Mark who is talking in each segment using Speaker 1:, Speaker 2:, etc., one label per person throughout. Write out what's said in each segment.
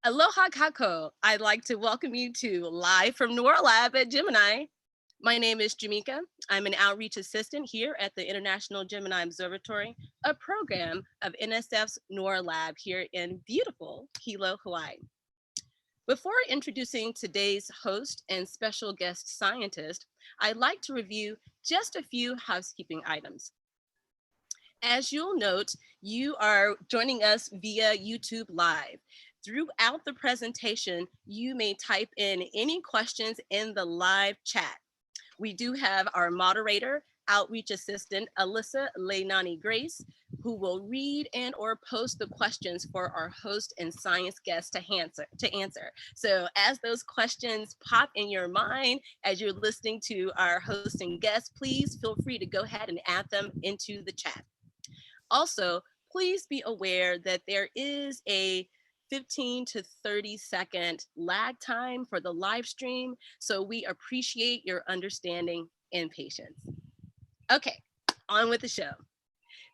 Speaker 1: Aloha kako. I'd like to welcome you to Live from NOIRLab at Gemini. My name is Jamika. I'm an outreach assistant here at the International Gemini Observatory, a program of NSF's NOIRLab here in beautiful Hilo, Hawaii. Before introducing today's host and special guest scientist, I'd like to review just a few housekeeping items. As you'll note, you are joining us via YouTube Live. Throughout the presentation, you may type in any questions in the live chat. We do have our moderator, outreach assistant, Alyssa Leinani Grace, who will read and or post the questions for our host and science guests to answer. So as those questions pop in your mind, as you're listening to our host and guests, please feel free to go ahead and add them into the chat. Also, please be aware that there is a 15 to 30 second lag time for the live stream, so we appreciate your understanding and patience. Okay, on with the show.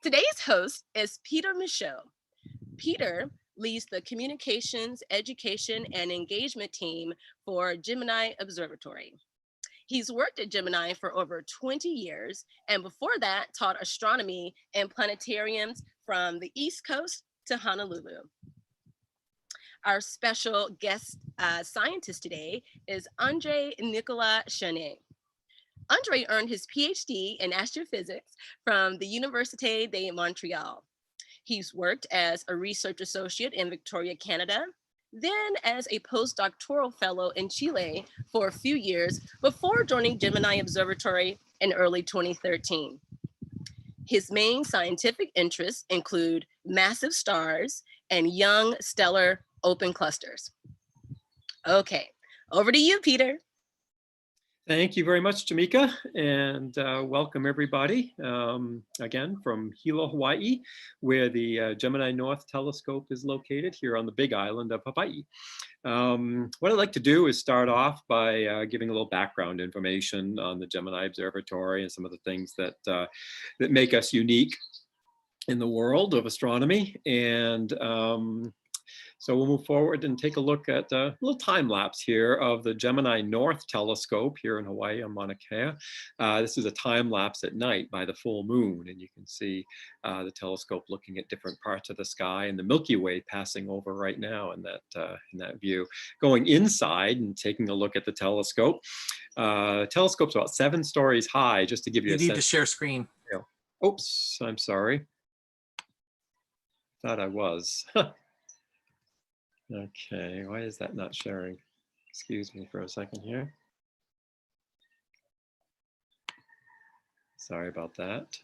Speaker 1: Today's host is Peter Michaud. Peter leads the Communications, Education, and Engagement team for Gemini Observatory. He's worked at Gemini for over 20 years, and before that taught astronomy and planetariums from the East Coast to Honolulu. Our special guest scientist today is André-Nicolas Chené. André earned his PhD in astrophysics from the Université de Montréal. He's worked as a research associate in Victoria, Canada, then as a postdoctoral fellow in Chile for a few years before joining Gemini Observatory in early 2013. His main scientific interests include massive stars and young stellar open clusters. Okay, over to you, Peter.
Speaker 2: Thank you very much, Jamika, and welcome everybody again from Hilo, Hawaii, where the Gemini North Telescope is located here on the Big Island of Hawaii. What I'd like to do is start off by giving a little background information on the Gemini Observatory and some of the things that that make us unique in the world of astronomy. And so we'll move forward and take a look at a little time lapse here of the Gemini North Telescope here in Hawaii on Mauna Kea. This is a time lapse at night by the full moon, and you can see the telescope looking at different parts of the sky and the Milky Way passing over right now in that view. Going inside and taking a look at the telescope. Telescope's about 7 stories high, just to give you a sense.
Speaker 3: You need to share screen.
Speaker 2: Oops, I'm sorry. Thought I was. Okay, why is that not sharing? Excuse me for a second here. Sorry about that.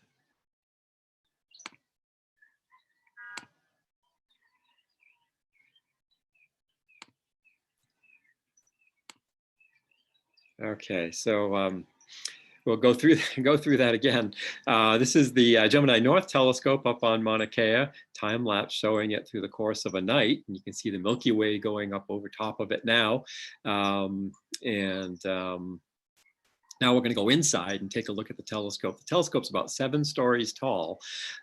Speaker 2: Okay, so we'll go through that again. This is the Gemini North Telescope up on Mauna Kea, time lapse showing it through the course of a night. And you can see the Milky Way going up over top of it now. Now we're going to go inside and take a look at the telescope. The telescope's about 7 stories tall,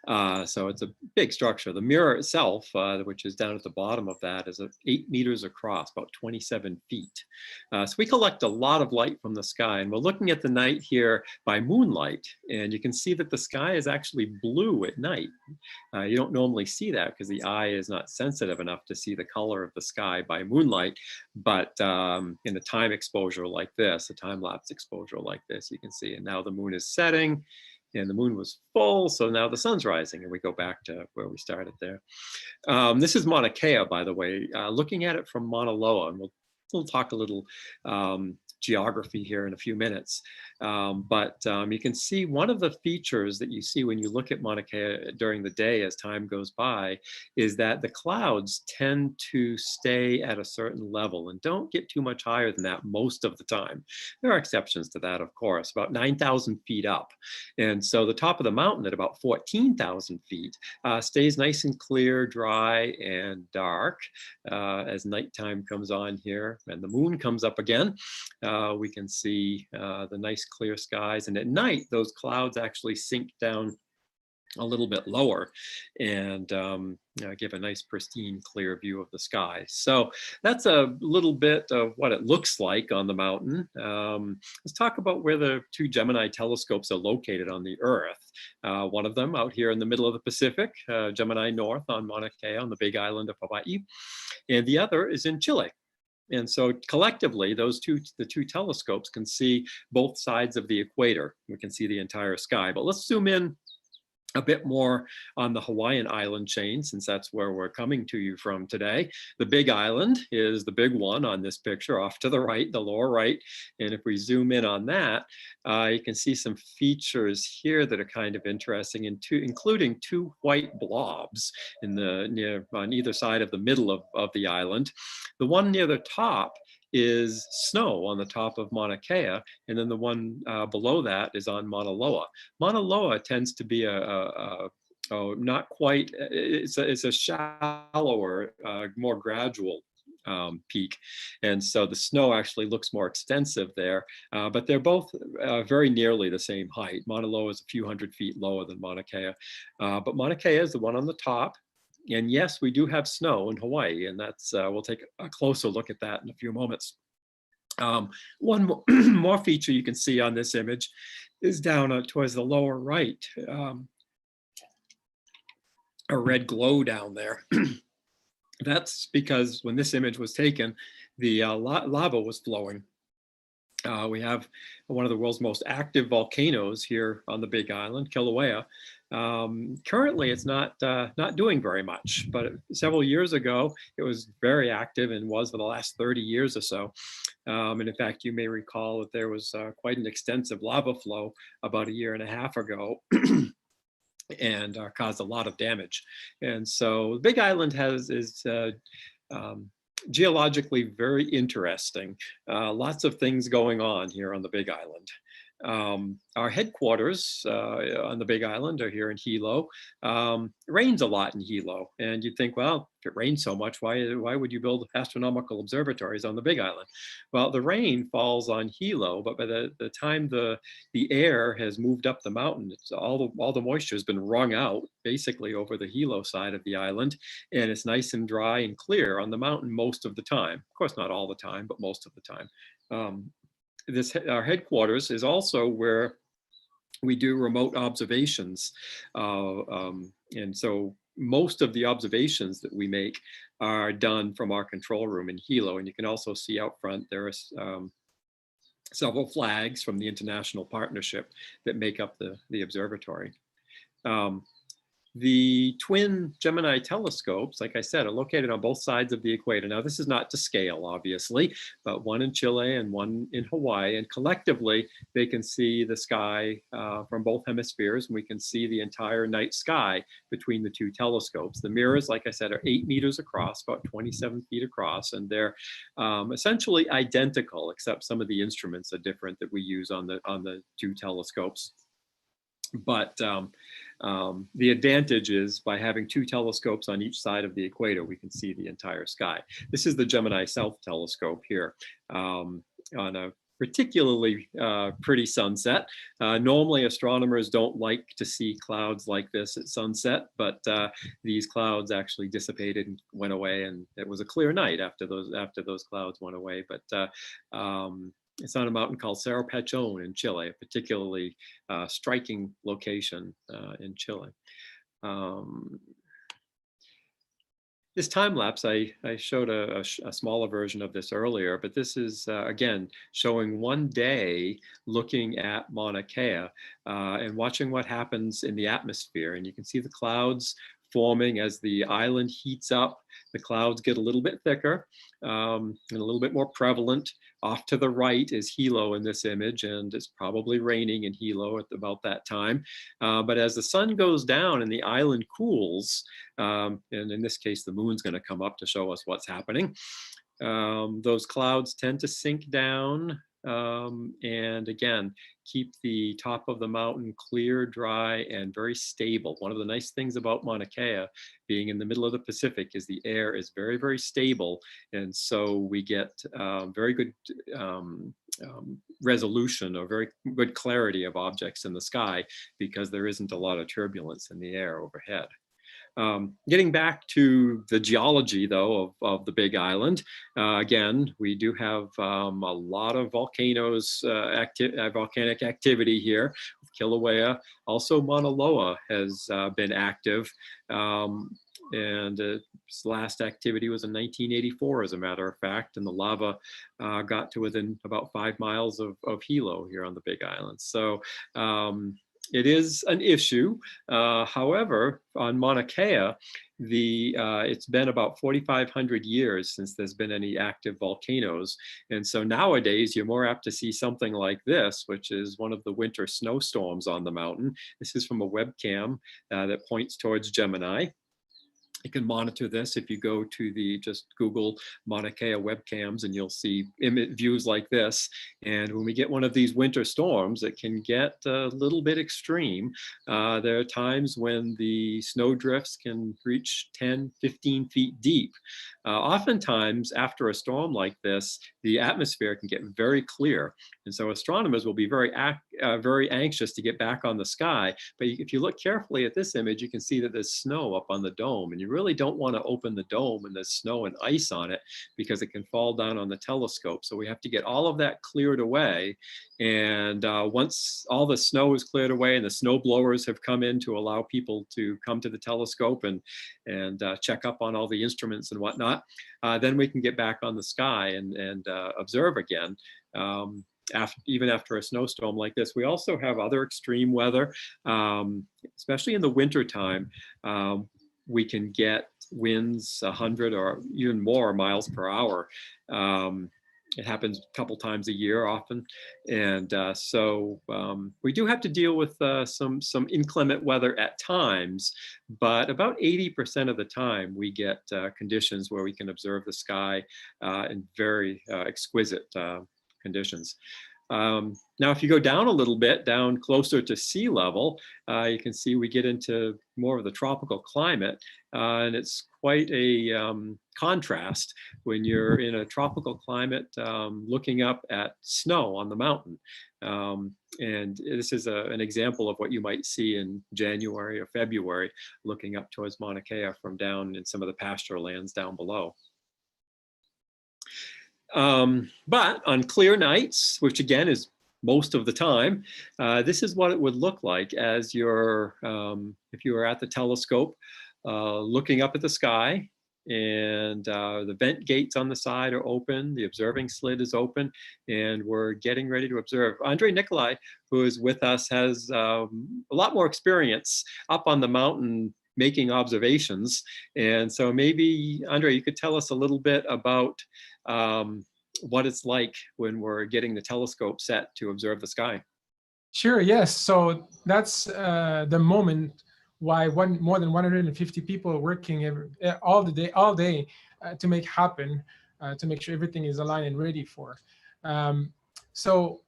Speaker 2: so it's a big structure. The mirror itself, which is down at the bottom of that, is 8 meters across, about 27 feet. So we collect a lot of light from the sky, and we're looking at the night here by moonlight, and you can see that the sky is actually blue at night. You don't normally see that because the eye is not sensitive enough to see the color of the sky by moonlight, but in a time exposure like this, a time-lapse exposure like this, you can see, and now the moon is setting and the moon was full, so now the sun's rising, and we go back to where we started there. This is Mauna Kea, by the way, looking at it from Mauna Loa, and we'll talk a little geography here in a few minutes. But you can see one of the features that you see when you look at Mauna Kea during the day as time goes by is that the clouds tend to stay at a certain level and don't get too much higher than that most of the time. There are exceptions to that, of course, about 9,000 feet up. And so the top of the mountain at about 14,000 feet stays nice and clear, dry, and dark as nighttime comes on here and the moon comes up again. We can see the nice clear skies, and at night those clouds actually sink down a little bit lower and give a nice pristine clear view of the sky. So that's a little bit of what it looks like on the mountain. Let's talk about where the two Gemini telescopes are located on the Earth. One of them out here in the middle of the Pacific, Gemini North on Mauna Kea on the Big Island of Hawaii, and the other is in Chile. And so collectively, the two telescopes can see both sides of the equator. We can see the entire sky. But let's zoom in a bit more on the Hawaiian island chain, since that's where we're coming to you from today. The Big Island is the big one on this picture off to the right, the lower right. And if we zoom in on that, you can see some features here that are kind of interesting, including two white blobs on either side of the middle of the island. The one near the top is snow on the top of Mauna Kea, and then the one below that is on Mauna Loa. Mauna Loa tends to be not quite, it's a shallower, more gradual peak. And so the snow actually looks more extensive there, but they're both very nearly the same height. Mauna Loa is a few hundred feet lower than Mauna Kea, but Mauna Kea is the one on the top. And yes, we do have snow in Hawaii, and that's we'll take a closer look at that in a few moments. One more feature you can see on this image is down towards the lower right, a red glow down there. That's because when this image was taken, the lava was flowing. We have one of the world's most active volcanoes here on the Big Island, Kilauea. Currently, it's not doing very much, but several years ago, it was very active and was for the last 30 years or so. And in fact, you may recall that there was quite an extensive lava flow about a year and a half ago. And caused a lot of damage. And so the Big Island is geologically very interesting. Lots of things going on here on the Big Island. Our headquarters on the Big Island are here in Hilo. It rains a lot in Hilo, and you'd think, well, if it rains so much, why would you build astronomical observatories on the Big Island? Well, the rain falls on Hilo, but by the time the air has moved up the mountain, all the moisture has been wrung out basically over the Hilo side of the island, and it's nice and dry and clear on the mountain most of the time. Of course, not all the time, but most of the time. Our headquarters is also where we do remote observations. And so most of the observations that we make are done from our control room in Hilo. And you can also see out front, there are several flags from the international partnership that make up the observatory. The twin Gemini telescopes, like I said, are located on both sides of the equator. Now, this is not to scale, obviously, but one in Chile and one in Hawaii. And collectively, they can see the sky from both hemispheres. And we can see the entire night sky between the two telescopes. The mirrors, like I said, are 8 meters across, about 27 feet across. And they're essentially identical, except some of the instruments are different that we use on the two telescopes. But the advantage is by having two telescopes on each side of the equator, we can see the entire sky. This is the Gemini South telescope here on a particularly pretty sunset. Normally, astronomers don't like to see clouds like this at sunset, but these clouds actually dissipated and went away, and it was a clear night after those clouds went away. But it's on a mountain called Cerro Pachón in Chile, a particularly striking location in Chile. This time lapse, I showed a smaller version of this earlier, but this is, again, showing one day looking at Mauna Kea and watching what happens in the atmosphere. And you can see the clouds forming as the island heats up. The clouds get a little bit thicker and a little bit more prevalent. Off to the right is Hilo in this image, and it's probably raining in Hilo at about that time. But as the sun goes down and the island cools, and in this case, the moon's going to come up to show us what's happening, those clouds tend to sink down and again, keep the top of the mountain clear, dry, and very stable. One of the nice things about Mauna Kea being in the middle of the Pacific is the air is very, very stable. And so we get very good resolution or very good clarity of objects in the sky because there isn't a lot of turbulence in the air overhead. Getting back to the geology, though, of the Big Island, again, we do have a lot of volcanoes, volcanic activity here. Kilauea, also Mauna Loa has been active. And its last activity was in 1984, as a matter of fact, and the lava got to within about 5 miles of Hilo here on the Big Island. So it is an issue. However, on Mauna Kea, it's been about 4,500 years since there's been any active volcanoes. And so nowadays, you're more apt to see something like this, which is one of the winter snowstorms on the mountain. This is from a webcam that points towards Gemini. You can monitor this if you go to just Google Mauna Kea webcams, and you'll see views like this. And when we get one of these winter storms, it can get a little bit extreme. There are times when the snow drifts can reach 10, 15 feet deep. Oftentimes, after a storm like this, the atmosphere can get very clear. And so astronomers will be very anxious to get back on the sky. But if you look carefully at this image, you can see that there's snow up on the dome. And you really don't want to open the dome and there's snow and ice on it because it can fall down on the telescope. So we have to get all of that cleared away. And once all the snow is cleared away and the snow blowers have come in to allow people to come to the telescope and check up on all the instruments and whatnot, then we can get back on the sky and observe again. Even after a snowstorm like this. We also have other extreme weather, especially in the wintertime. We can get winds 100 or even more miles per hour. It happens a couple times a year often. And so we do have to deal with some inclement weather at times, but about 80% of the time we get conditions where we can observe the sky in very exquisite conditions. Now, if you go down a little bit, down closer to sea level, you can see we get into more of the tropical climate, and it's quite a contrast when you're in a tropical climate looking up at snow on the mountain. And this is an example of what you might see in January or February, looking up towards Mauna Kea from down in some of the pasture lands down below. But on clear nights, which again is most of the time, this is what it would look like as you're, if you were at the telescope looking up at the sky, and the vent gates on the side are open, the observing slit is open, and we're getting ready to observe. André-Nicolas, who is with us, has a lot more experience up on the mountain making observations. And so maybe, Andre, you could tell us a little bit about what it's like when we're getting the telescope set to observe the sky.
Speaker 3: Sure, yes. So that's the moment why more than 150 people are working all day to make happen, to make sure everything is aligned and ready for. So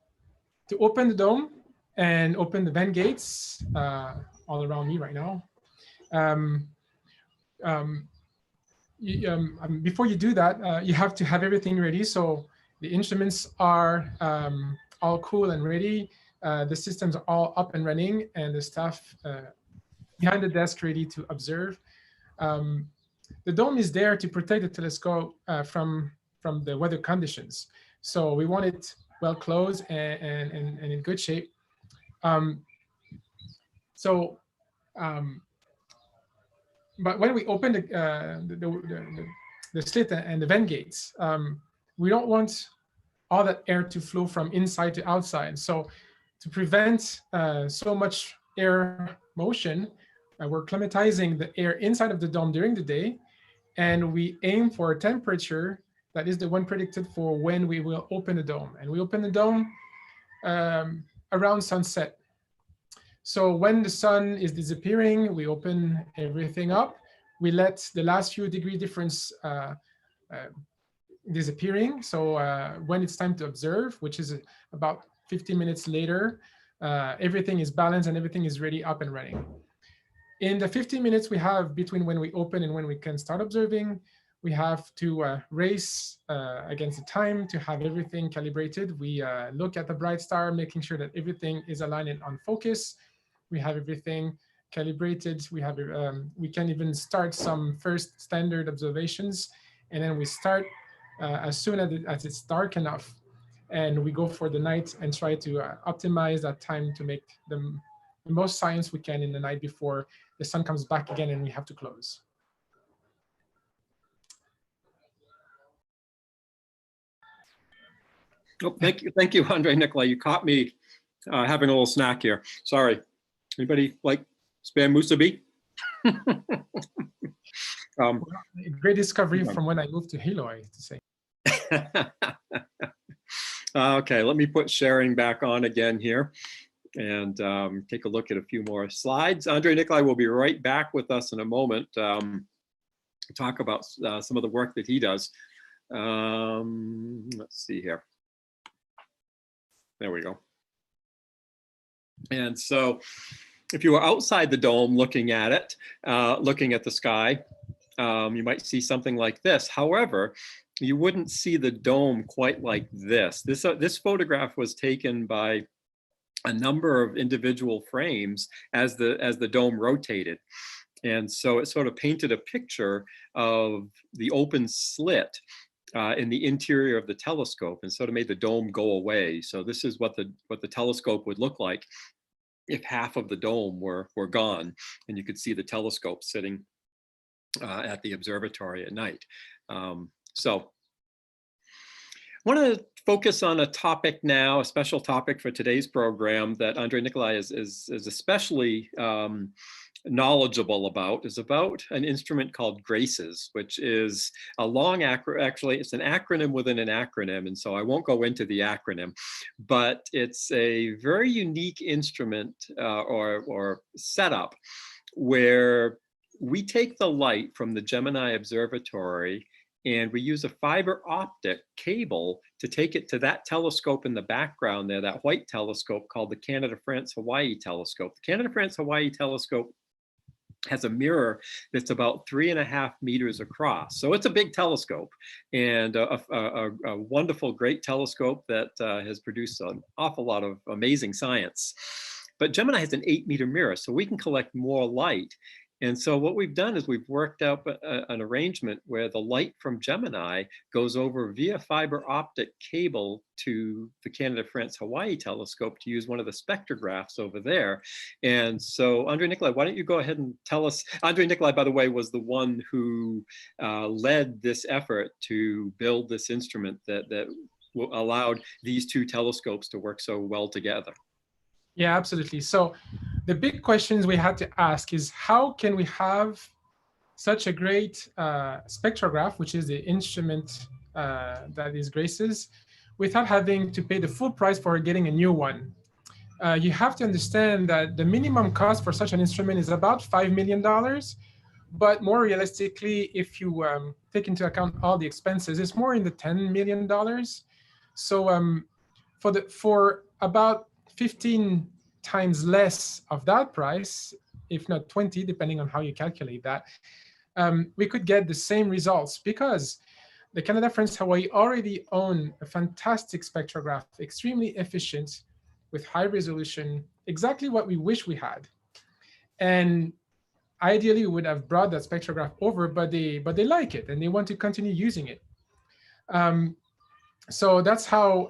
Speaker 3: to open the dome and open the vent gates all around me right now, before you do that, you have to have everything ready. So the instruments are all cool and ready. The systems are all up and running, and the staff behind the desk ready to observe. The dome is there to protect the telescope from the weather conditions. So we want it well closed and in good shape. But when we open the slit and the vent gates, we don't want all that air to flow from inside to outside. So to prevent so much air motion, we're climatizing the air inside of the dome during the day, and we aim for a temperature that is the one predicted for when we will open the dome. And we open the dome around sunset. So when the sun is disappearing, we open everything up. We let the last few degree difference disappearing. So when it's time to observe, which is about 15 minutes later, everything is balanced and everything is ready, up and running. In the 15 minutes we have between when we open and when we can start observing, we have to race against the time to have everything calibrated. We look at the bright star, making sure that everything is aligned and on focus. We have everything calibrated. We can even start some first standard observations, and then we start as soon as it's dark enough, and we go for the night and try to optimize that time to make the most science we can in the night before the sun comes back again and we have to close.
Speaker 2: Oh, thank you, André-Nicolas. You caught me having a little snack here. Sorry. Anybody like spam musubi?
Speaker 3: Great discovery from when I moved to Hilo, I have to say.
Speaker 2: Okay, let me put sharing back on again here and take a look at a few more slides. André-Nicolas will be right back with us in a moment to talk about some of the work that he does. Let's see here. There we go. And so if you were outside the dome looking at it, looking at the sky, you might see something like this. However, you wouldn't see the dome quite like this. This photograph was taken by a number of individual frames as the dome rotated. And so it sort of painted a picture of the open slit in the interior of the telescope, and sort of made the dome go away. So this is what the telescope would look like if half of the dome were gone, and you could see the telescope sitting at the observatory at night. So I want to focus on a topic now, a special topic for today's program that André-Nicolas is especially knowledgeable about, is about an instrument called GRACES, which is a long actually it's an acronym within an acronym, and so I won't go into the acronym, but it's a very unique instrument or setup where we take the light from the Gemini Observatory and we use a fiber optic cable to take it to that telescope in the background there, that white telescope called the Canada-France-Hawaii telescope. The Canada-France-Hawaii telescope has a mirror that's about 3.5 meters across. So it's a big telescope, and a wonderful, great telescope that has produced an awful lot of amazing science. But Gemini has an 8-meter mirror, so we can collect more light. And so what we've done is we've worked out an arrangement where the light from Gemini goes over via fiber optic cable to the Canada-France-Hawaii telescope to use one of the spectrographs over there. And so André-Nicolas, why don't you go ahead and tell us, André-Nicolas, by the way, was the one who led this effort to build this instrument that allowed these two telescopes to work so well together.
Speaker 3: Yeah, absolutely. So the big questions we had to ask is, how can we have such a great spectrograph, which is the instrument that is GRACES, without having to pay the full price for getting a new one? You have to understand that the minimum cost for such an instrument is about $5 million. But more realistically, if you take into account all the expenses, it's more in the $10 million. So for about 15 times less of that price, if not 20, depending on how you calculate that, we could get the same results, because the Canada-France-Hawaii already own a fantastic spectrograph, extremely efficient, with high resolution, exactly what we wish we had. And ideally, we would have brought that spectrograph over, but they like it and they want to continue using it. So that's how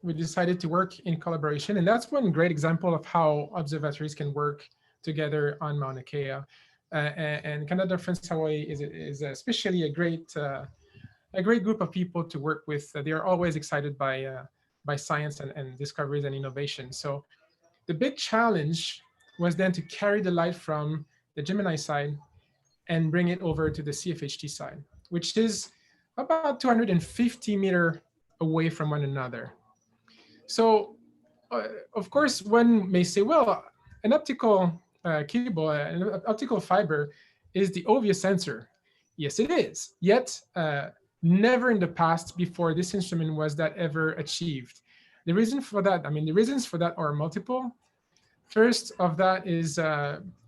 Speaker 3: we decided to work in collaboration. And that's one great example of how observatories can work together on Mauna Kea. And Canada-France-Hawaii is especially a great group of people to work with. They are always excited by science and discoveries and innovation. So the big challenge was then to carry the light from the Gemini side and bring it over to the CFHT side, which is about 250 meters away from one another. So, of course, one may say, well, an optical cable, an optical fiber is the obvious answer. Yes, it is. Yet, never in the past before this instrument was that ever achieved. The reason for that, the reasons for that are multiple. First of that is,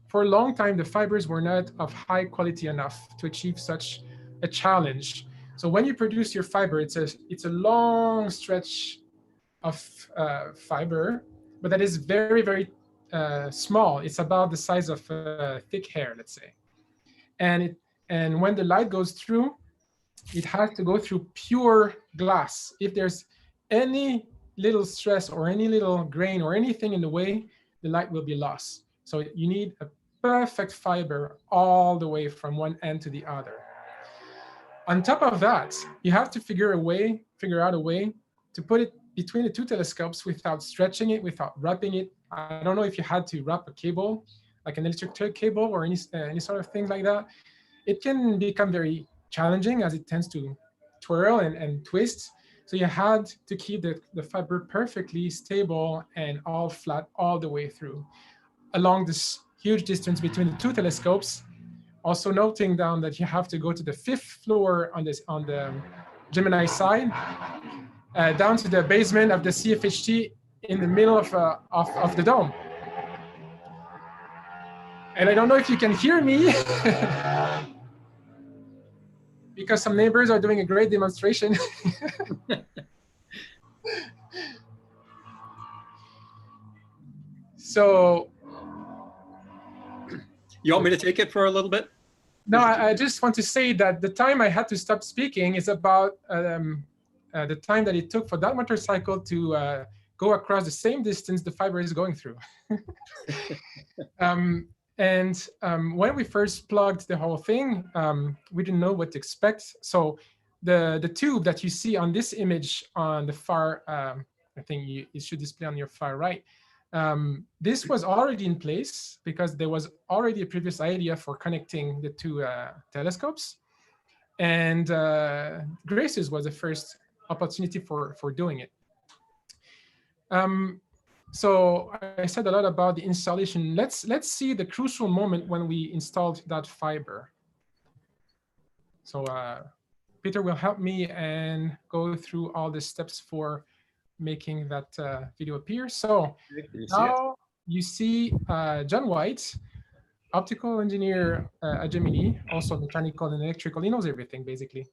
Speaker 3: for a long time, the fibers were not of high quality enough to achieve such a challenge. So when you produce your fiber, it's a long stretch of fiber, but that is very, very small. It's about the size of thick hair, let's say. And when the light goes through, it has to go through pure glass. If there's any little stress or any little grain or anything in the way, the light will be lost. So you need a perfect fiber all the way from one end to the other. On top of that, you have to figure out a way to put it between the two telescopes without stretching it, without wrapping it. I don't know if you had to wrap a cable, like an electric cable or any sort of thing like that. It can become very challenging as it tends to twirl and twist. So you had to keep the fiber perfectly stable and all flat all the way through along this huge distance between the two telescopes. Also noting down that you have to go to the 5th floor on the Gemini side, down to the basement of the CFHT in the middle of the dome. And I don't know if you can hear me because some neighbors are doing a great demonstration. So,
Speaker 2: you want me to take it for a little bit?
Speaker 3: No, I just want to say that the time I had to stop speaking is about the time that it took for that motorcycle to go across the same distance the fiber is going through. When we first plugged the whole thing, we didn't know what to expect. So the tube that you see on this image on the far, I think it should display on your far right, this was already in place because there was already a previous idea for connecting the two telescopes. And Graces was the first opportunity for doing it. So I said a lot about the installation. Let's see the crucial moment when we installed that fiber. So Peter will help me and go through all the steps for making that video appear. So now you see John White, optical engineer at Gemini, also mechanical and electrical. He knows everything basically.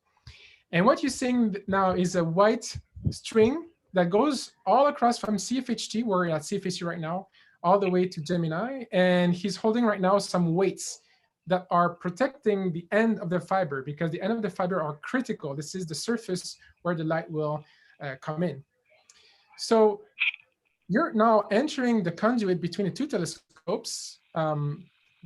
Speaker 3: And what you're seeing now is a white string that goes all across from CFHT, we're at CFHT right now, all the way to Gemini. And he's holding right now some weights that are protecting the end of the fiber because the end of the fiber are critical. This is the surface where the light will come in. So you're now entering the conduit between the two telescopes.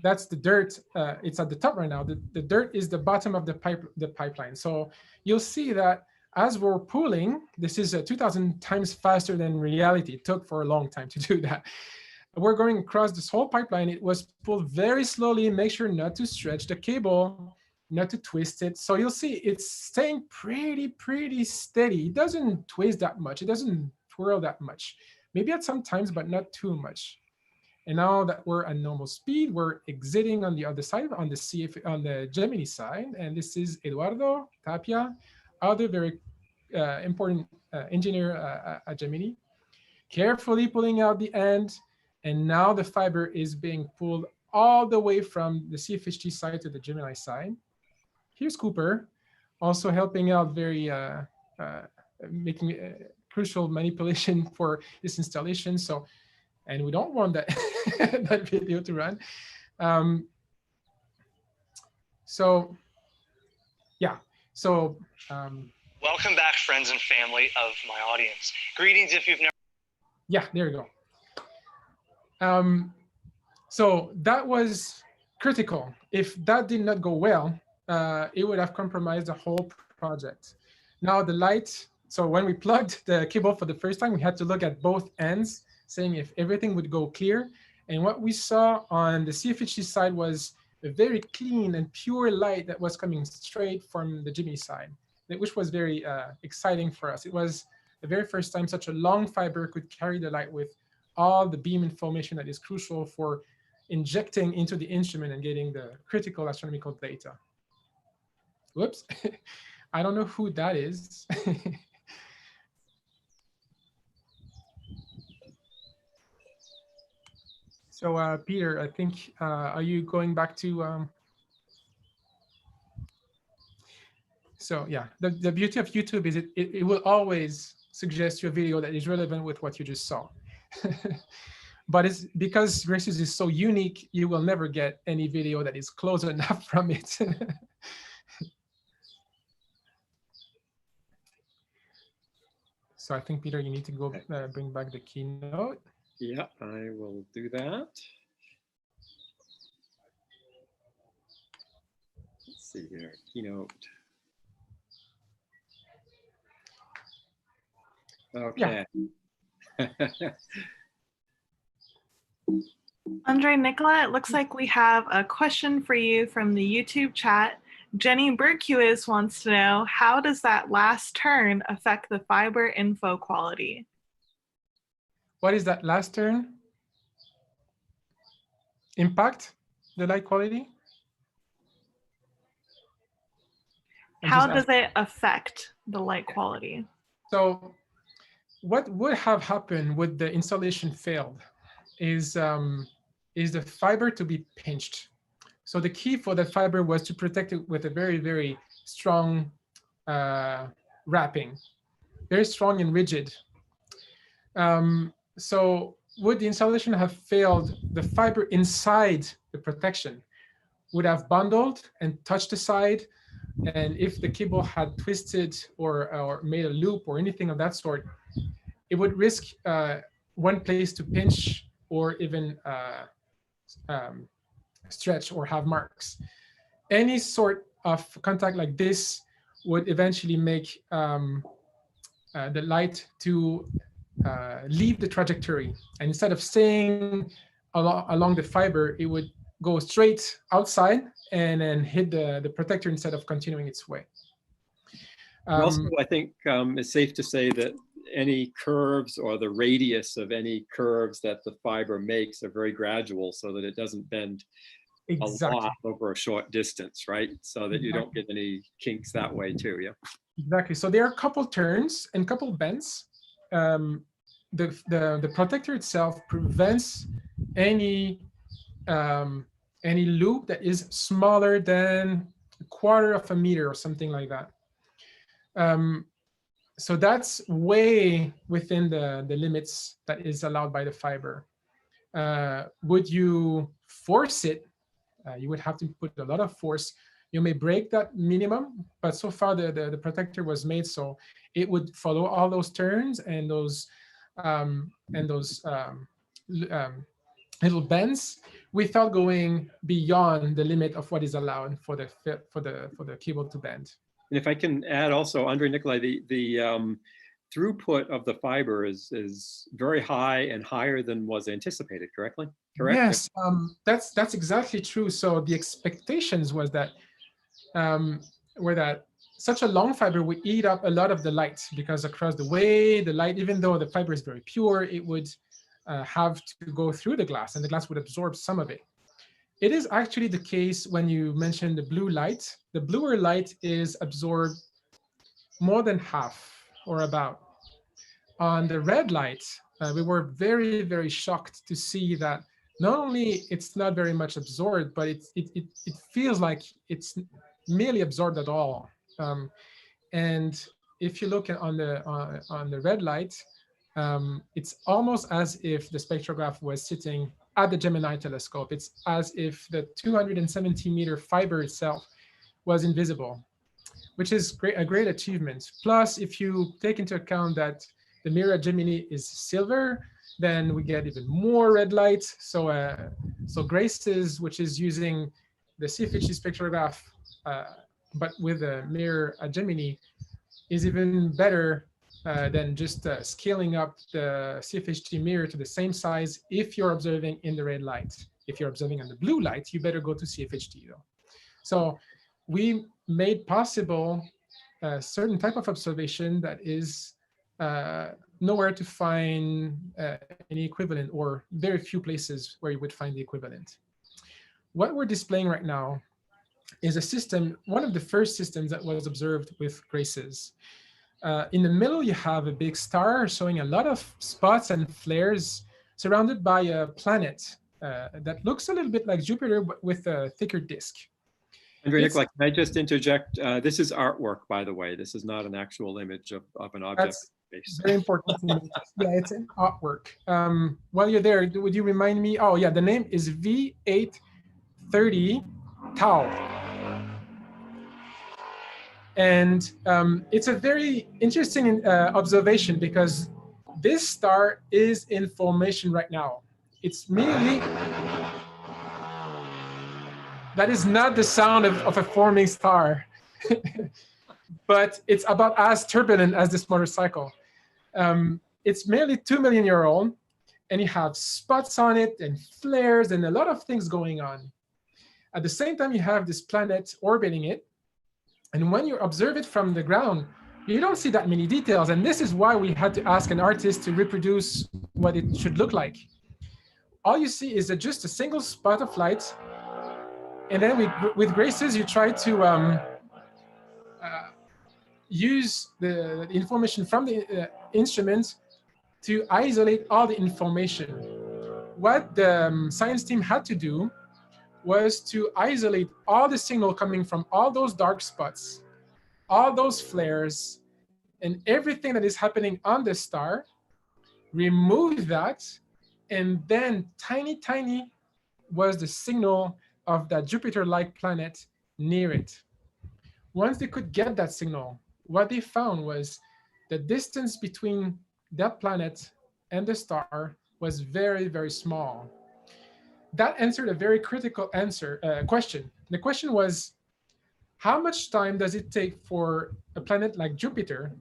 Speaker 3: That's the dirt. It's at the top right now. The dirt is the bottom of the pipeline. So you'll see that as we're pulling, this is 2,000 times faster than reality. It took for a long time to do that. We're going across this whole pipeline. It was pulled very slowly. Make sure not to stretch the cable, not to twist it. So you'll see it's staying pretty steady. It doesn't twist that much. It doesn't twirl that much. Maybe at some times, but not too much. And now that we're at normal speed, we're exiting on the other side, on the Gemini side. And this is Eduardo Tapia, other very important engineer at Gemini, carefully pulling out the end. And now the fiber is being pulled all the way from the CFHT side to the Gemini side. Here's Cooper, also helping out, very making crucial manipulation for this installation. So, and we don't want that that video to run. So, yeah. So.
Speaker 4: Welcome back, friends and family of my audience. Greetings if you've never.
Speaker 3: Yeah, there you go. So that was critical. If that did not go well, it would have compromised the whole project. Now the light, so when we plugged the cable for the first time, we had to look at both ends, saying if everything would go clear. And what we saw on the CFHT side was a very clean and pure light that was coming straight from the Gemini side, which was very exciting for us. It was the very first time such a long fiber could carry the light with all the beam information that is crucial for injecting into the instrument and getting the critical astronomical data. Whoops, I don't know who that is. So Peter, I think, are you going back to, So yeah, the beauty of YouTube is it will always suggest you a video that is relevant with what you just saw. But it's because Graces is so unique, you will never get any video that is close enough from it. So I think, Peter, you need to go bring back the keynote.
Speaker 2: Yeah, I will do that. Let's see here, keynote. Okay. Yeah.
Speaker 5: André-Nicolas, it looks like we have a question for you from the YouTube chat. Jenny Berkewis wants to know, how does that last turn affect the fiber info quality?
Speaker 3: What is that last turn? Impact the light quality?
Speaker 5: How does it affect the light quality?
Speaker 3: So what would have happened would the installation failed is the fiber to be pinched. So the key for the fiber was to protect it with a very, very strong wrapping, very strong and rigid. So would the installation have failed, the fiber inside the protection would have bundled and touched the side. And if the cable had twisted or made a loop or anything of that sort, it would risk one place to pinch or even stretch or have marks. Any sort of contact like this would eventually make the light to leave the trajectory. And instead of staying along the fiber, it would go straight outside and then hit the protector instead of continuing its way.
Speaker 2: Also, I think it's safe to say that any curves or the radius of any curves that the fiber makes are very gradual so that it doesn't bend a lot over a short distance, right? So that you don't get any kinks that way too, yeah?
Speaker 3: Exactly, so there are a couple turns and couple bends. The protector itself prevents any loop that is smaller than 1/4 of a meter or something like that. So that's way within the limits that is allowed by the fiber. Would you force it? You would have to put a lot of force. You may break that minimum, but so far the protector was made so it would follow all those turns and those little bends without going beyond the limit of what is allowed for the cable to bend.
Speaker 2: And if I can add also, André-Nicolas, the throughput of the fiber is very high and higher than was anticipated, correct?
Speaker 3: Yes, that's exactly true. So the expectations was that such a long fiber would eat up a lot of the light, because across the way, the light, even though the fiber is very pure, it would have to go through the glass, and the glass would absorb some of it. It is actually the case when you mentioned the blue light. The bluer light is absorbed more than half or about. On the red light, we were very, very shocked to see that not only it's not very much absorbed, but it feels like it's merely absorbed at all. And if you look on the red light, it's almost as if the spectrograph was sitting at the Gemini telescope. It's as if the 270-meter fiber itself was invisible, which is a great achievement. Plus, if you take into account that the mirror at Gemini is silver, then we get even more red light. So Graces, which is using the CFHT spectrograph, but with a mirror at Gemini, is even better than just scaling up the CFHT mirror to the same size if you're observing in the red light. If you're observing on the blue light, you better go to CFHT though. So we made possible a certain type of observation that is nowhere to find any equivalent, or very few places where you would find the equivalent. What we're displaying right now is a system, one of the first systems that was observed with Graces. In the middle, you have a big star showing a lot of spots and flares surrounded by a planet that looks a little bit like Jupiter, but with a thicker disk.
Speaker 2: André-Nicolas, can I just interject? This is artwork, by the way. This is not an actual image of an object.
Speaker 3: That's very important to me. Yeah, it's an artwork. While you're there, would you remind me? Oh, yeah, the name is V830 Tau. And it's a very interesting observation because this star is in formation right now. It's merely, that is not the sound of a forming star, but it's about as turbulent as this motorcycle. It's merely 2 million year old, and you have spots on it and flares and a lot of things going on. At the same time, you have this planet orbiting it. And when you observe it from the ground, you don't see that many details. And this is why we had to ask an artist to reproduce what it should look like. All you see is just a single spot of light. And then with GRACES, you try to use the information from the instrument to isolate all the information. What the science team had to do was to isolate all the signal coming from all those dark spots, all those flares, and everything that is happening on the star, remove that, and then tiny was the signal of that Jupiter-like planet near it. Once they could get that signal, what they found was the distance between that planet and the star was very, very small. That answered a very critical question. The question was, how much time does it take for a planet like Jupiter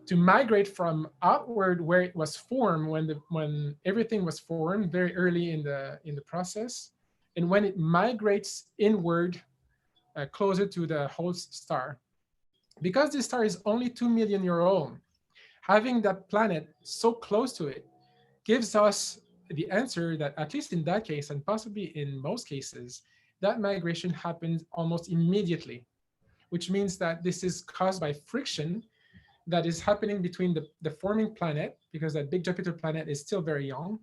Speaker 3: to migrate from outward where it was formed when everything was formed very early in the process, and when it migrates inward closer to the host star? Because this star is only 2 million years old, having that planet so close to it gives us the answer that, at least in that case, and possibly in most cases, that migration happens almost immediately, which means that this is caused by friction that is happening between the forming planet, because that big Jupiter planet is still very young,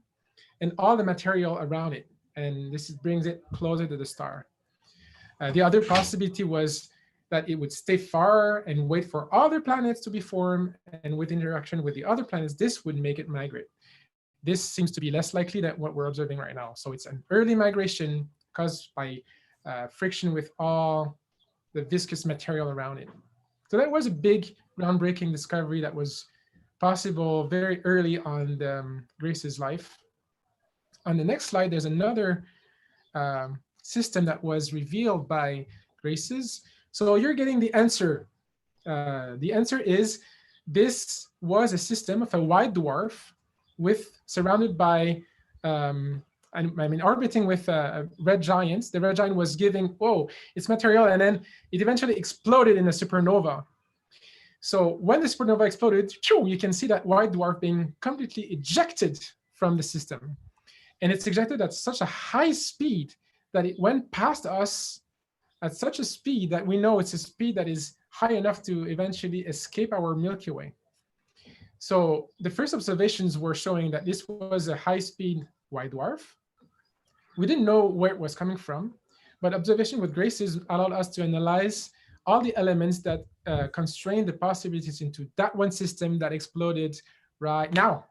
Speaker 3: and all the material around it. And this brings it closer to the star. The other possibility was that it would stay far and wait for other planets to be formed, and with interaction with the other planets, this would make it migrate. This seems to be less likely than what we're observing right now. So it's an early migration caused by friction with all the viscous material around it. So that was a big groundbreaking discovery that was possible very early on GRACE's life. On the next slide, there's another system that was revealed by GRACES. So you're getting the answer. The answer is, this was a system of a white dwarf surrounded by, orbiting with red giants. The red giant was giving, its material, and then it eventually exploded in a supernova. So when the supernova exploded, you can see that white dwarf being completely ejected from the system. And it's ejected at such a high speed that it went past us at such a speed that we know it's a speed that is high enough to eventually escape our Milky Way. So the first observations were showing that this was a high-speed white dwarf. We didn't know where it was coming from, but observation with GRACES allowed us to analyze all the elements that constrain the possibilities into that one system that exploded right now.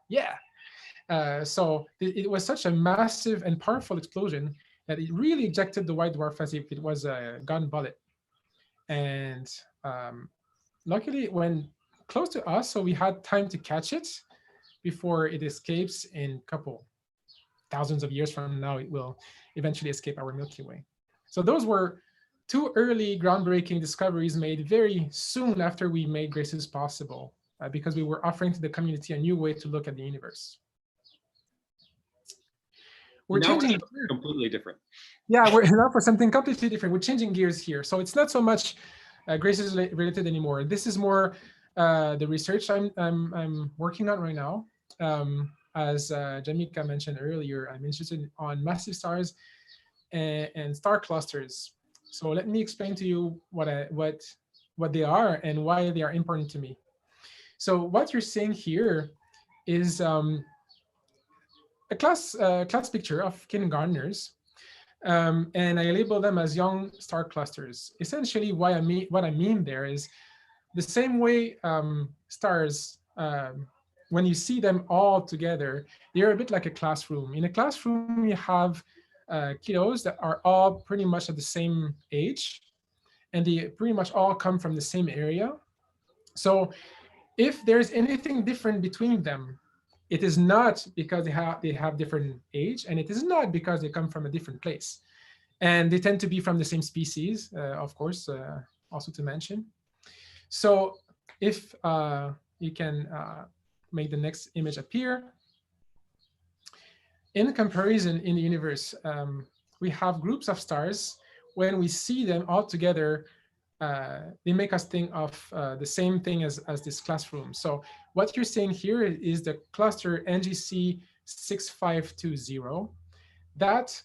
Speaker 3: So it was such a massive and powerful explosion that it really ejected the white dwarf as if it was a gun bullet. And luckily it went close to us, so we had time to catch it before it escapes. In a couple thousands of years from now, it will eventually escape our Milky Way. So those were two early groundbreaking discoveries made very soon after we made GRACES possible, because we were offering to the community a new way to look at the universe. We're changing
Speaker 2: completely different.
Speaker 3: Yeah, we're now for something completely different. We're changing gears here. So it's not so much GRACES related anymore. This is more the research I'm working on right now. As Jamika mentioned earlier, I'm interested on massive stars and star clusters. So let me explain to you what they are and why they are important to me. So what you're seeing here is a class picture of kindergartners And I label them as young star clusters. Essentially, what I mean there is the same way stars, when you see them all together, they're a bit like a classroom. In a classroom, you have kiddos that are all pretty much at the same age, and they pretty much all come from the same area. So if there's anything different between them, it is not because they have different age, and it is not because they come from a different place. And they tend to be from the same species, of course, also to mention. So if you can make the next image appear. In comparison in the universe, we have groups of stars. When we see them all together, they make us think of the same thing as this classroom. So what you're seeing here is the cluster NGC 6520. That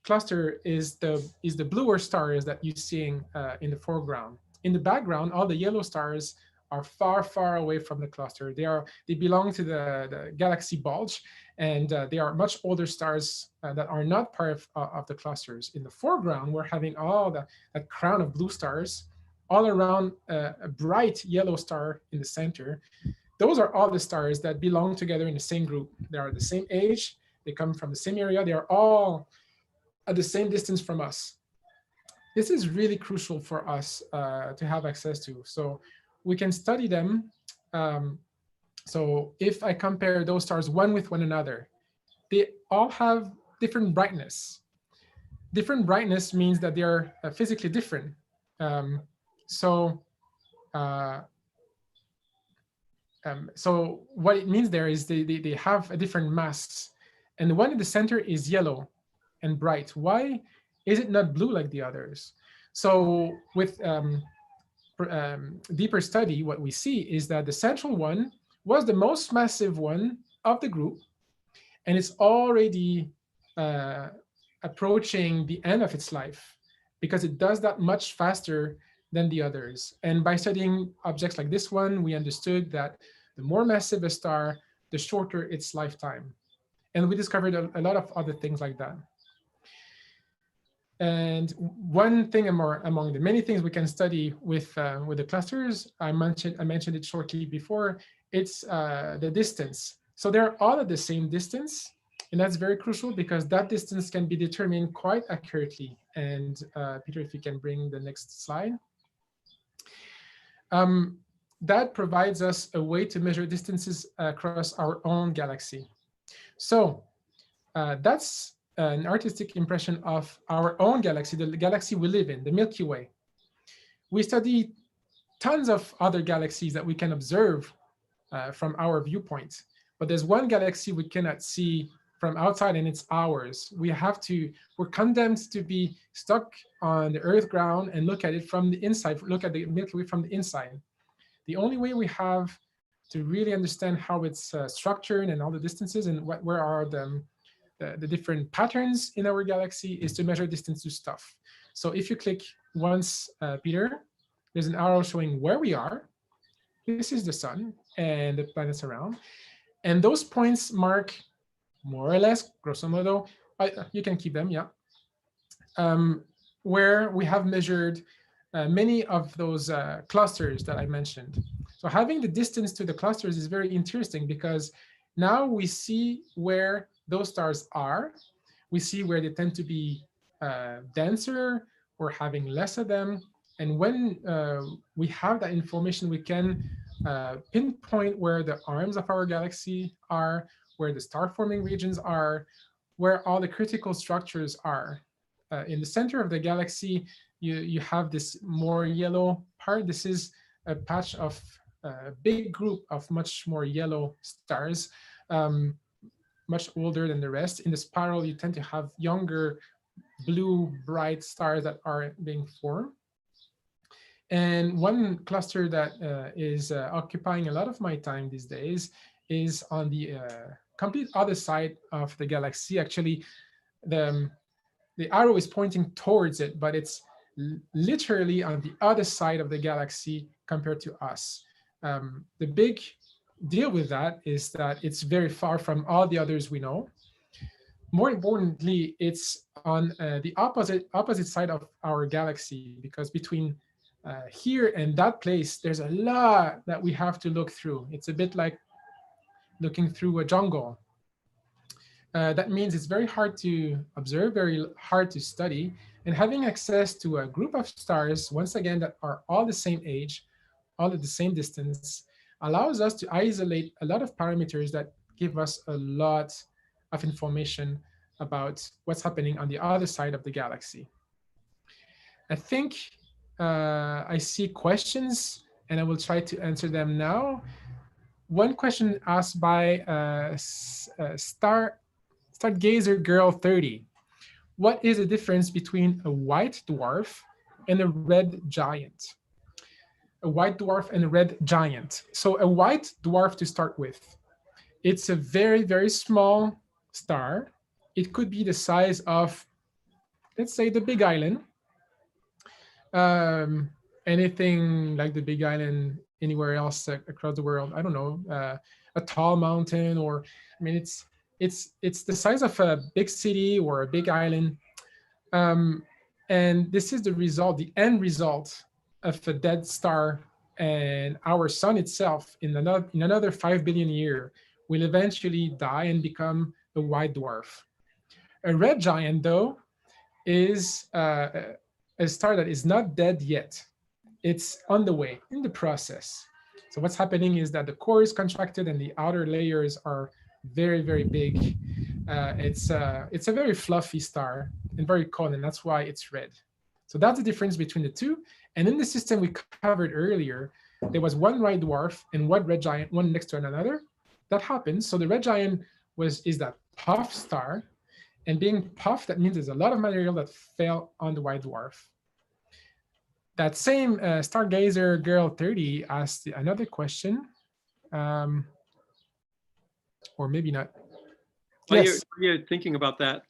Speaker 3: cluster is the bluer stars that you're seeing in the foreground. In the background, all the yellow stars are far, far away from the cluster. They belong to the galaxy bulge, and they are much older stars that are not part of the clusters. In the foreground, we're having all that crown of blue stars all around a bright yellow star in the center. Those are all the stars that belong together in the same group. They are the same age, they come from the same area, they are all at the same distance from us. This is really crucial for us to have access to. So we can study them. So if I compare those stars one with one another, they all have different brightness. Different brightness means that they're physically different. So what it means there is they have a different mass. And the one in the center is yellow and bright. Why is it not blue like the others? So with deeper study, what we see is that the central one was the most massive one of the group, and it's already approaching the end of its life because it does that much faster than the others. And by studying objects like this one, we understood that the more massive a star, the shorter its lifetime. And we discovered a lot of other things like that. And one thing among the many things we can study with the clusters, I mentioned it shortly before, it's the distance. So they're all at the same distance, and that's very crucial because that distance can be determined quite accurately. And Peter, if you can bring the next slide. That provides us a way to measure distances across our own galaxy. So that's an artistic impression of our own galaxy, the galaxy we live in, the Milky Way. We study tons of other galaxies that we can observe from our viewpoint, but there's one galaxy we cannot see from outside, and it's ours. We're condemned to be stuck on the Earth ground and look at it from the inside, look at the Milky Way from the inside. The only way we have to really understand how it's structured and all the distances and where are the different patterns in our galaxy is to measure distance to stuff. So if you click once, Peter, there's an arrow showing where we are. This is the sun and the planets around. And those points mark more or less, grosso modo, you can keep them, yeah, where we have measured many of those clusters that I mentioned. So having the distance to the clusters is very interesting because now we see where those stars are. We see where they tend to be denser or having less of them. And when we have that information, we can pinpoint where the arms of our galaxy are, where the star-forming regions are, where all the critical structures are. In the center of the galaxy, you have this more yellow part. This is a patch of a big group of much more yellow stars, much older than the rest. In the spiral, you tend to have younger blue, bright stars that are being formed. And one cluster that is occupying a lot of my time these days is on the complete other side of the galaxy. Actually, the arrow is pointing towards it, but it's literally on the other side of the galaxy compared to us. The big deal with that is that it's very far from all the others we know. more importantly, it's on the opposite side of our galaxy, because between here and that place, there's a lot that we have to look through. It's a bit like looking through a jungle. That means it's very hard to observe, very hard to study, and having access to a group of stars, once again, that are all the same age, all at the same distance, allows us to isolate a lot of parameters that give us a lot of information about what's happening on the other side of the galaxy. I think I see questions, and I will try to answer them now. One question asked by Stargazer Girl 30. What is the difference between a white dwarf and a red giant? A white dwarf and a red giant. So a white dwarf, to start with, it's a very, very small star. It could be the size of, let's say, the Big Island. Anything like the Big Island anywhere else across the world. I don't know, a tall mountain, or, I mean, it's the size of a big city or a big island. And this is the result, the end result of a dead star, and our sun itself in another 5 billion years will eventually die and become a white dwarf. A red giant, though, is a star that is not dead yet. It's on the way, in the process. So what's happening is that the core is contracted and the outer layers are very, very big. It's a very fluffy star and very cold, and that's why it's red. So that's the difference between the two. And in the system we covered earlier, there was one white dwarf and one red giant, one next to another. That happens. So the red giant is that puff star, and being puffed, that means there's a lot of material that fell on the white dwarf. That same Stargazer Girl 30 asked another question, or maybe not.
Speaker 2: Well,
Speaker 3: Yes.
Speaker 2: you're thinking about that.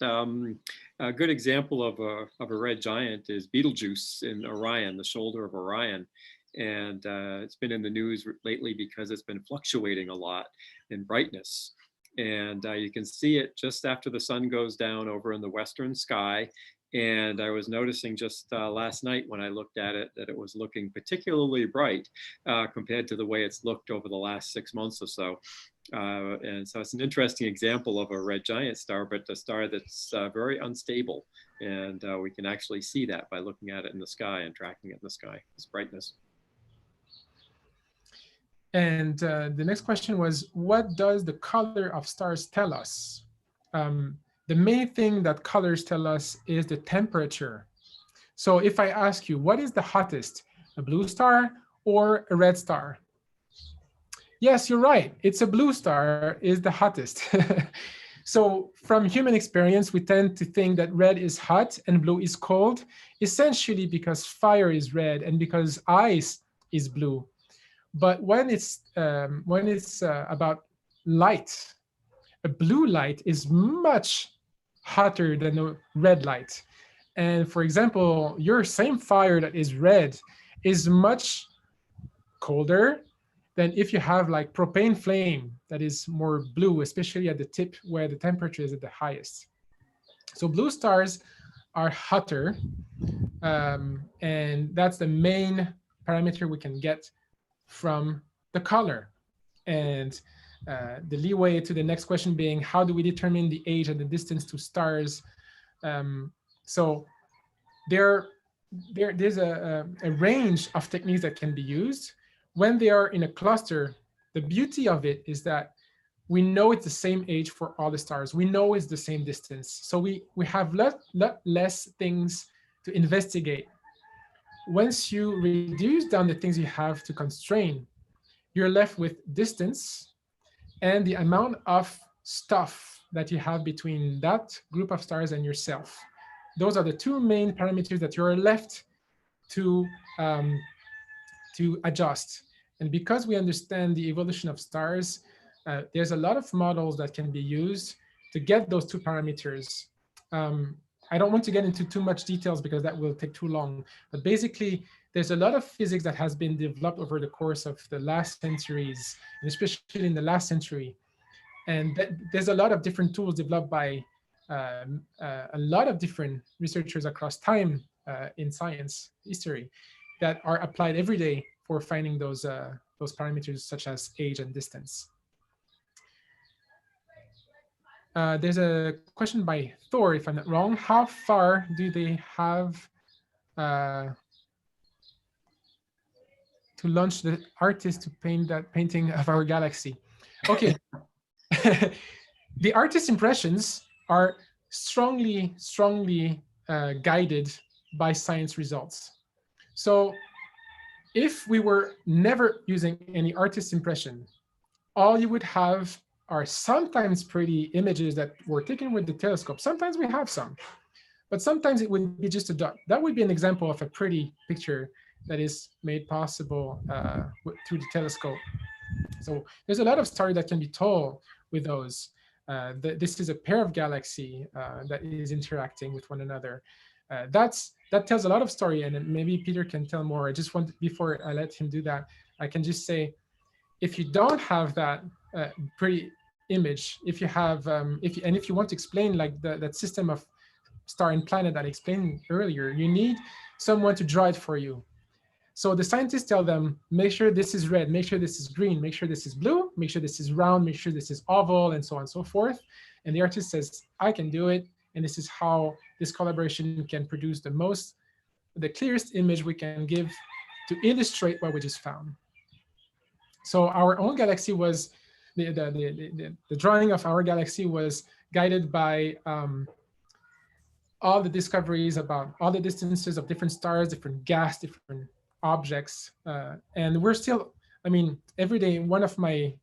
Speaker 2: A good example of a red giant is Betelgeuse in Orion, the shoulder of Orion. And it's been in the news lately because it's been fluctuating a lot in brightness. And you can see it just after the sun goes down over in the western sky. And I was noticing just last night when I looked at it that it was looking particularly bright compared to the way it's looked over the last 6 months or so. And so it's an interesting example of a red giant star, but a star that's very unstable. And we can actually see that by looking at it in the sky and tracking it in the sky, its brightness.
Speaker 3: And the next question was, what does the color of stars tell us? The main thing that colors tell us is the temperature. So if I ask you, what is the hottest, a blue star or a red star? Yes, you're right. It's a blue star is the hottest. So from human experience, we tend to think that red is hot and blue is cold, essentially because fire is red and because ice is blue. But when it's about light, a blue light is much hotter than a red light. And for example, your same fire that is red is much colder than if you have like propane flame that is more blue, especially at the tip where the temperature is at the highest. So blue stars are hotter, and that's the main parameter we can get from the color. And the leeway to the next question being, how do we determine the age and the distance to stars? So there's a range of techniques that can be used. When they are in a cluster, the beauty of it is that we know it's the same age for all the stars. We know it's the same distance. So we have lot less things to investigate. Once you reduce down the things you have to constrain, you're left with distance and the amount of stuff that you have between that group of stars and yourself. Those are the two main parameters that you're left to adjust. And because we understand the evolution of stars, there's a lot of models that can be used to get those two parameters. I don't want to get into too much details because that will take too long. But basically, there's a lot of physics that has been developed over the course of the last centuries, and especially in the last century. And there's a lot of different tools developed by a lot of different researchers across time in science history that are applied every day for finding those parameters such as age and distance. There's a question by Thor, if I'm not wrong. How far do they have to launch the artist to paint that painting of our galaxy? Okay. The artist impressions are strongly guided by science results. So if we were never using any artist impression, all you would have are sometimes pretty images that were taken with the telescope. Sometimes we have some, but sometimes it would be just a dot. That would be an example of a pretty picture that is made possible through the telescope. So there's a lot of story that can be told with those. This is a pair of galaxy that is interacting with one another. That tells a lot of story, and maybe Peter can tell more. I just want, before I let him do that, I can just say, if you don't have that pretty image, if you have, if you want to explain like that system of star and planet that I explained earlier, you need someone to draw it for you. So the scientists tell them, make sure this is red, make sure this is green, make sure this is blue, make sure this is round, make sure this is oval, and so on and so forth. And the artist says, I can do it. And this is how this collaboration can produce the clearest image we can give to illustrate what we just found. So our own galaxy was, the drawing of our galaxy was guided by all the discoveries about all the distances of different stars, different gas, different objects. And we're still, I mean, every day, one of my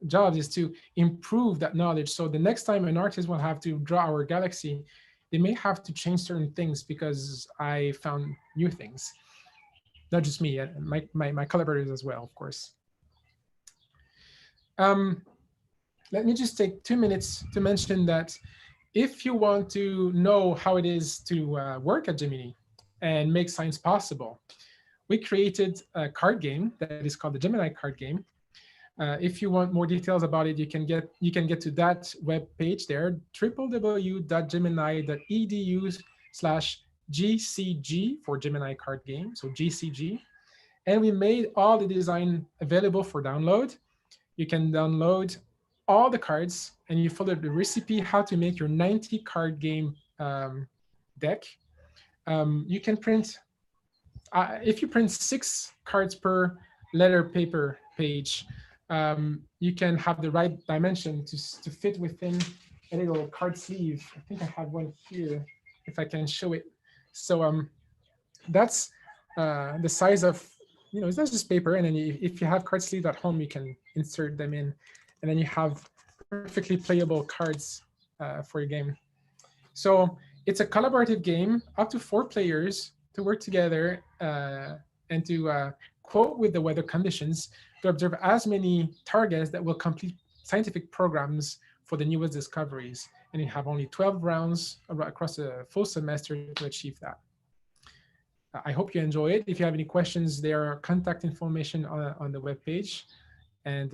Speaker 3: jobs is to improve that knowledge. So the next time an artist will have to draw our galaxy, they may have to change certain things because I found new things. Not just me, my collaborators as well, of course. Let me just take 2 minutes to mention that if you want to know how it is to work at Gemini and make science possible, we created a card game that is called the Gemini card game. If you want more details about it, you can get to that web page there, www.gemini.edu/GCG for Gemini card game, so GCG. And we made all the design available for download. You can download all the cards and you follow the recipe how to make your 90 card game deck. You can print, if you print 6 cards per letter paper page, you can have the right dimension to fit within a little card sleeve. I think I have one here, if I can show it. So that's the size of, it's not just paper. And then if you have card sleeves at home, you can insert them in. And then you have perfectly playable cards for your game. So it's a collaborative game, up to 4 players to work together and to quote with the weather conditions to observe as many targets that will complete scientific programs for the newest discoveries. And you have only 12 rounds across a full semester to achieve that. I hope you enjoy it. If you have any questions, there are contact information on the webpage. And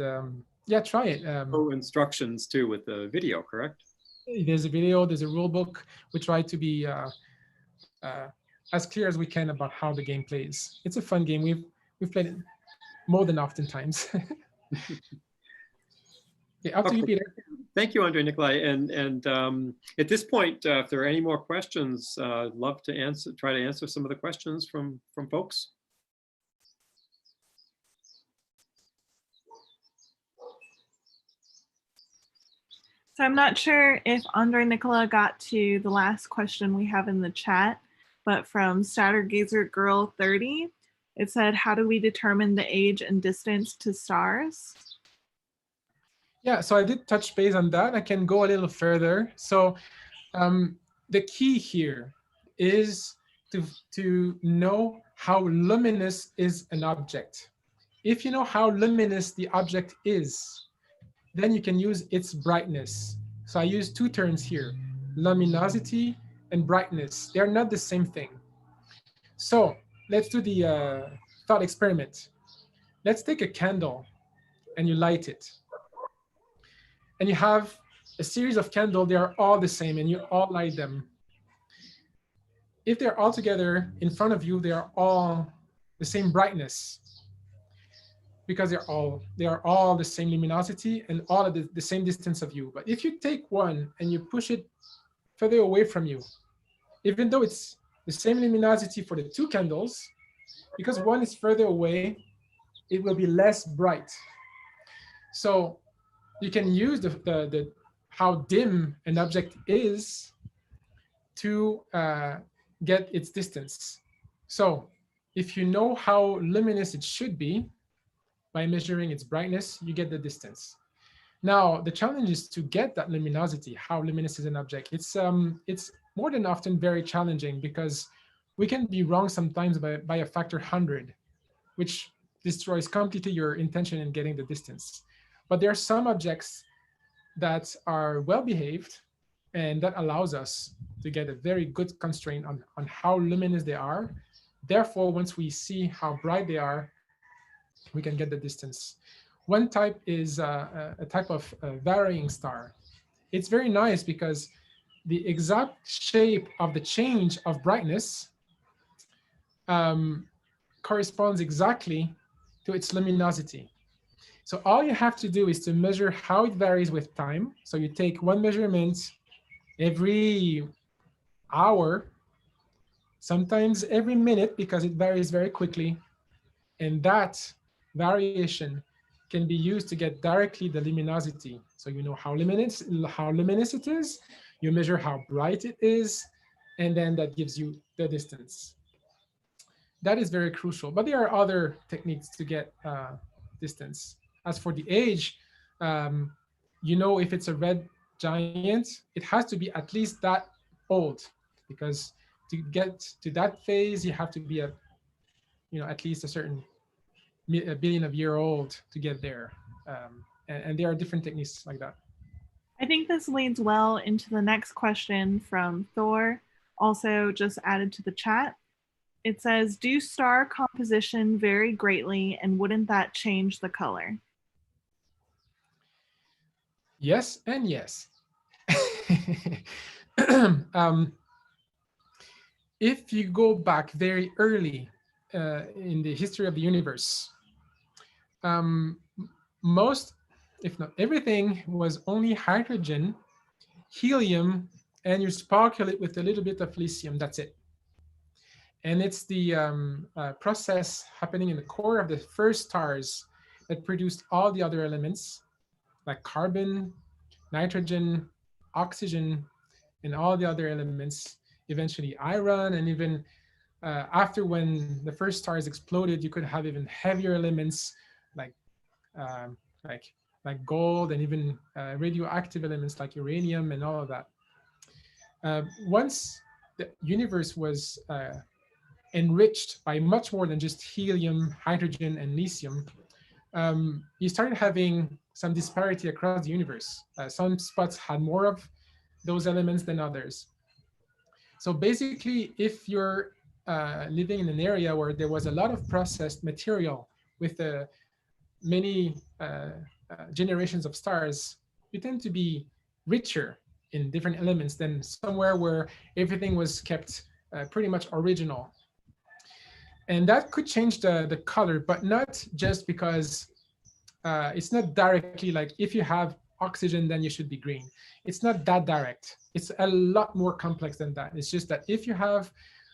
Speaker 3: yeah, try it.
Speaker 2: Instructions too with the video, correct?
Speaker 3: There's a video, there's a rule book. We try to be as clear as we can about how the game plays. It's a fun game. We've played it more than oftentimes. Okay, up to you, Peter.
Speaker 2: Thank you, André-Nicolas. And at this point, if there are any more questions, I'd love to try to answer some of the questions from folks.
Speaker 5: So I'm not sure if André-Nicolas got to the last question we have in the chat, but from Stargazer Girl 30, it said, how do we determine the age and distance to stars?
Speaker 3: Yeah, so I did touch base on that. I can go a little further. So the key here is to know how luminous is an object. If you know how luminous the object is, then you can use its brightness. So I use 2 terms here, luminosity and brightness. They're not the same thing. So let's do the thought experiment. Let's take a candle and you light it. And you have a series of candles, they are all the same and you all light them. If they're all together in front of you, they are all the same brightness because they are all the same luminosity and all at the same distance of you. But if you take one and you push it further away from you, even though it's the same luminosity for the two candles, because one is further away, it will be less bright. So you can use the how dim an object is to get its distance. So if you know how luminous it should be, by measuring its brightness, you get the distance. Now, the challenge is to get that luminosity, how luminous is an object. It's more than often very challenging because we can be wrong sometimes by a factor 100, which destroys completely your intention in getting the distance. But there are some objects that are well behaved, and that allows us to get a very good constraint on how luminous they are. Therefore, once we see how bright they are, we can get the distance. One type is a type of varying star. It's very nice because the exact shape of the change of brightness corresponds exactly to its luminosity. So all you have to do is to measure how it varies with time. So you take one measurement every hour, sometimes every minute because it varies very quickly. And that variation can be used to get directly the luminosity. So you know how luminous it is, you measure how bright it is, and then that gives you the distance. That is very crucial, but there are other techniques to get distance. As for the age, you know if it's a red giant, it has to be at least that old, because to get to that phase, you have to be at least a certain a billion of year old to get there. And there are different techniques like that.
Speaker 5: I think this leads well into the next question from Thor, also just added to the chat. It says, do star composition vary greatly, and wouldn't that change the color?
Speaker 3: Yes and yes. If you go back very early in the history of the universe, most, if not everything, was only hydrogen, helium, and you sparkle it with a little bit of lithium. That's it. And it's the process happening in the core of the first stars that produced all the other elements, like carbon, nitrogen, oxygen, and all the other elements, eventually iron, and even after when the first stars exploded, you could have even heavier elements like gold, and even radioactive elements like uranium and all of that. Once the universe was enriched by much more than just helium, hydrogen, and lithium, you started having some disparity across the universe. Some spots had more of those elements than others. So basically, if you're living in an area where there was a lot of processed material with many generations of stars, you tend to be richer in different elements than somewhere where everything was kept pretty much original. And that could change the color, but not just because it's not directly like if you have oxygen, then you should be green. It's not that direct. It's a lot more complex than that. It's just that if you have,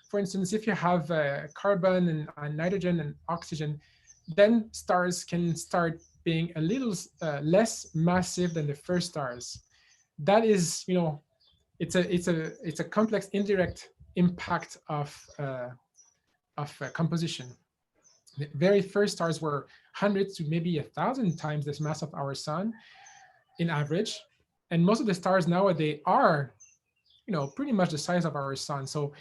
Speaker 3: for instance, if you have carbon and nitrogen and oxygen, then stars can start being a little less massive than the first stars. That is, it's a complex indirect impact of composition. The very first stars were hundreds to maybe 1,000 times this mass of our sun in average. And most of the stars nowadays are, pretty much the size of our sun. So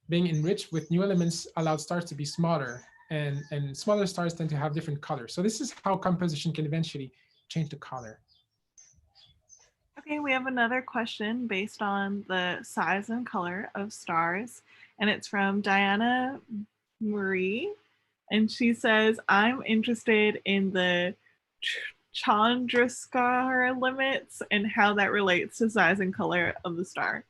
Speaker 3: being enriched with new elements allowed stars to be smaller, and smaller stars tend to have different colors. So this is how composition can eventually change the color.
Speaker 5: Okay, we have another question based on the size and color of stars, and it's from Diana Marie, and she says, I'm interested in the Chandrasekhar limits and how that relates to size and color of the star.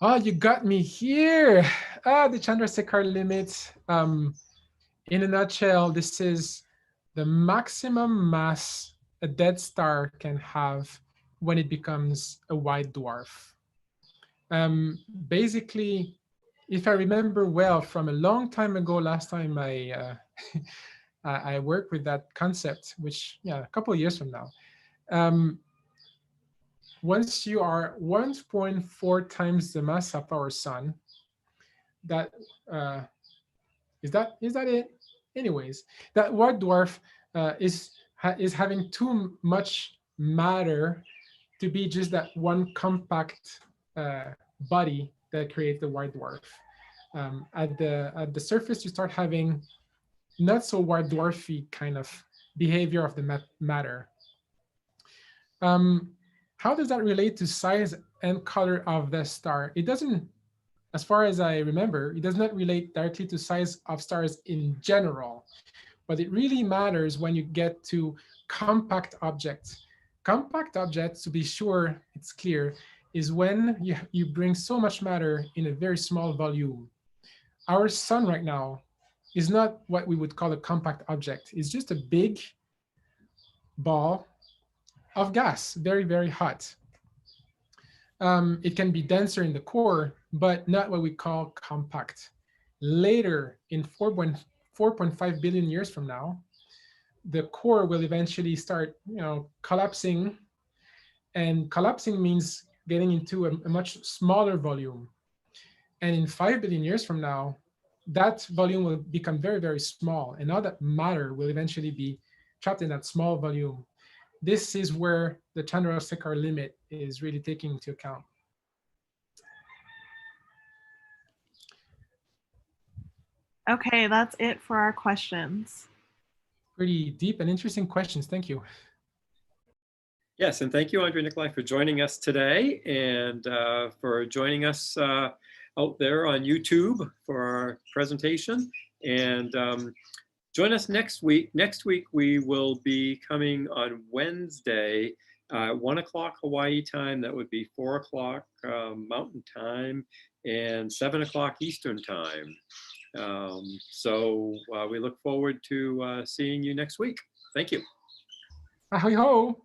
Speaker 3: Oh, you got me here. The Chandrasekhar limit. In a nutshell, this is the maximum mass a dead star can have when it becomes a white dwarf. Basically, if I remember well, from a long time ago, last time I worked with that concept, which, yeah, a couple of years from now. Once you are 1.4 times the mass of our sun, that is that it? Anyways, that white dwarf is having too much matter to be just that one compact body that creates the white dwarf. At the surface, you start having not so white dwarfy kind of behavior of the matter. How does that relate to size and color of the star? It doesn't, as far as I remember, it does not relate directly to size of stars in general, but it really matters when you get to compact objects. Compact objects, to be sure it's clear, is when you bring so much matter in a very small volume. Our sun right now is not what we would call a compact object. It's just a big ball of gas, very, very hot. It can be denser in the core, but not what we call compact. Later, in 4.5 billion years from now, the core will eventually start, collapsing. And collapsing means getting into a much smaller volume. And in 5 billion years from now, that volume will become very, very small. And all that matter will eventually be trapped in that small volume. This is where the Chandrasekhar limit is really taking into account.
Speaker 5: Okay, that's it for our questions.
Speaker 2: Pretty deep and interesting questions. Thank you. Yes, and thank you, André-Nicolas, for joining us today and for joining us out there on YouTube for our presentation. And join us next week. Next week, we will be coming on Wednesday, 1 o'clock Hawaii time. That would be 4 o'clock Mountain time and 7 o'clock Eastern time. So we look forward to seeing you next week. Thank you.
Speaker 3: Ahoy ho!